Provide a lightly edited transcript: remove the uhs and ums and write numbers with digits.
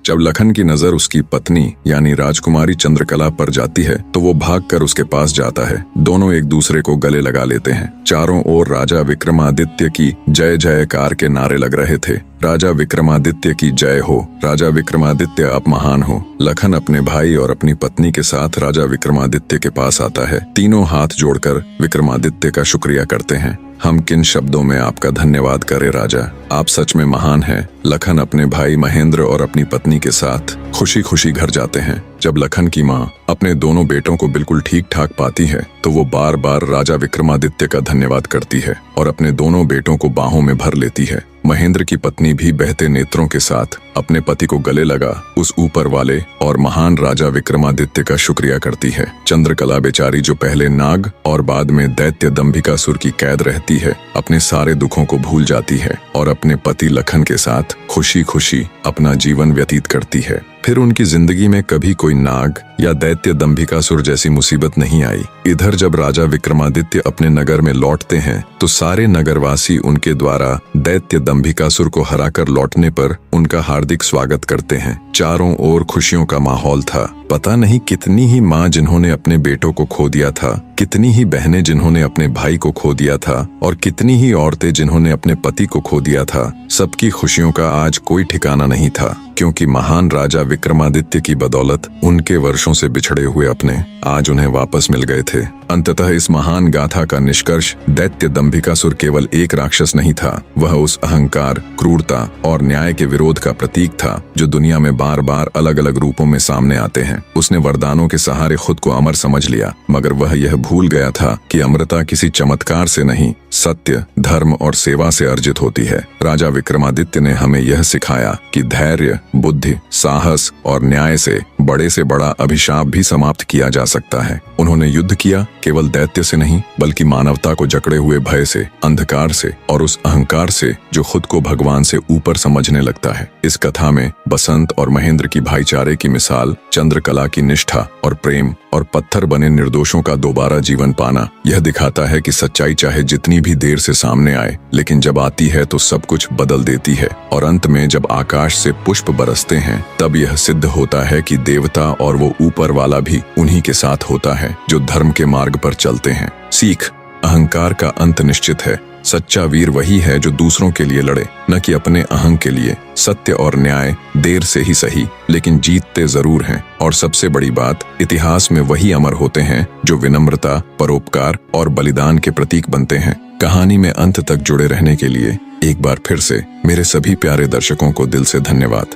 जब लखन की नजर उसकी पत्नी यानी राजकुमारी चंद्रकला पर जाती है तो वो भागकर उसके पास जाता है। दोनों एक दूसरे को गले लगा लेते हैं। चारों ओर राजा विक्रमादित्य की जय जयकार के नारे लग रहे थे। राजा विक्रमादित्य की जय हो, राजा विक्रमादित्य आप महान हो। लखन अपने भाई और अपनी पत्नी के साथ राजा विक्रमादित्य के पास आता है। तीनों हाथ जोड़कर विक्रमादित्य का शुक्रिया करते हैं। हम किन शब्दों में आपका धन्यवाद करें राजा, आप सच में महान हैं। लखन अपने भाई महेंद्र और अपनी पत्नी के साथ खुशी खुशी घर जाते हैं। जब लखन की माँ अपने दोनों बेटों को बिल्कुल ठीक ठाक पाती है तो वो बार बार राजा विक्रमादित्य का धन्यवाद करती है और अपने दोनों बेटों को बाहों में भर लेती है। महेंद्र की पत्नी भी बहते नेत्रों के साथ अपने पति को गले लगा उस ऊपर वाले और महान राजा विक्रमादित्य का शुक्रिया करती है। चंद्रकला बेचारी जो पहले नाग और बाद में दैत्य दंभिकासुर की कैद रहती है, अपने सारे दुखों को भूल जाती है और अपने पति लखन के साथ खुशी खुशी अपना जीवन व्यतीत करती है। फिर उनकी जिंदगी में कभी कोई नाग या दैत्य दंभिकासुर जैसी मुसीबत नहीं आई। इधर जब राजा विक्रमादित्य अपने नगर में लौटते हैं तो सारे नगरवासी उनके द्वारा दैत्य दंभिकासुर को हराकर लौटने पर उनका हार्दिक स्वागत करते हैं। चारों ओर खुशियों का माहौल था। पता नहीं कितनी ही माँ जिन्होंने अपने बेटों को खो दिया था, कितनी ही बहनें जिन्होंने अपने भाई को खो दिया था और कितनी ही औरतें जिन्होंने अपने पति को खो दिया था। सबकी खुशियों का आज कोई ठिकाना नहीं था, क्योंकि महान राजा विक्रमादित्य की बदौलत उनके वर्षों से बिछड़े हुए अपने आज उन्हें वापस मिल गए थे। अंततः इस महान गाथा का निष्कर्ष दैत्य दंभिकासुर केवल एक राक्षस नहीं था, वह उस अहंकार, क्रूरता और न्याय के विरोध का प्रतीक था जो दुनिया में बार बार अलग अलग रूपों में सामने आते हैं। उसने वरदानों के सहारे खुद को अमर समझ लिया, मगर वह यह भूल गया था कि अमरता किसी चमत्कार से नहीं, सत्य, धर्म और सेवा से अर्जित होती है। राजा विक्रमादित्य ने हमें यह सिखाया कि धैर्य, बुद्धि, साहस और न्याय से बड़ा अभिशाप भी समाप्त किया जा सकता है। उन्होंने युद्ध किया केवल दैत्य से नहीं, बल्कि मानवता को जकड़े हुए भय से, अंधकार से और उस अहंकार से जो खुद को भगवान से ऊपर समझने लगता है। इस कथा में बसंत और महेंद्र की भाईचारे की मिसाल, चंद्रकला की निष्ठा और प्रेम और पत्थर बने निर्दोषों का दोबारा जीवन पाना यह दिखाता है कि सच्चाई चाहे जितनी भी देर से सामने आए, लेकिन जब आती है तो सब कुछ बदल देती है। और अंत में जब आकाश से पुष्प बरसते हैं तब यह सिद्ध होता है कि देवता और वो ऊपर वाला भी उन्हीं के साथ होता है जो धर्म के मार्ग पर चलते हैं। सीख, अहंकार का अंत निश्चित है। सच्चा वीर वही है जो दूसरों के लिए लड़े, न कि अपने अहं के लिए। सत्य और न्याय देर से ही सही, लेकिन जीतते जरूर हैं। और सबसे बड़ी बात, इतिहास में वही अमर होते हैं जो विनम्रता, परोपकार और बलिदान के प्रतीक बनते हैं। कहानी में अंत तक जुड़े रहने के लिए एक बार फिर से मेरे सभी प्यारे दर्शकों को दिल से धन्यवाद।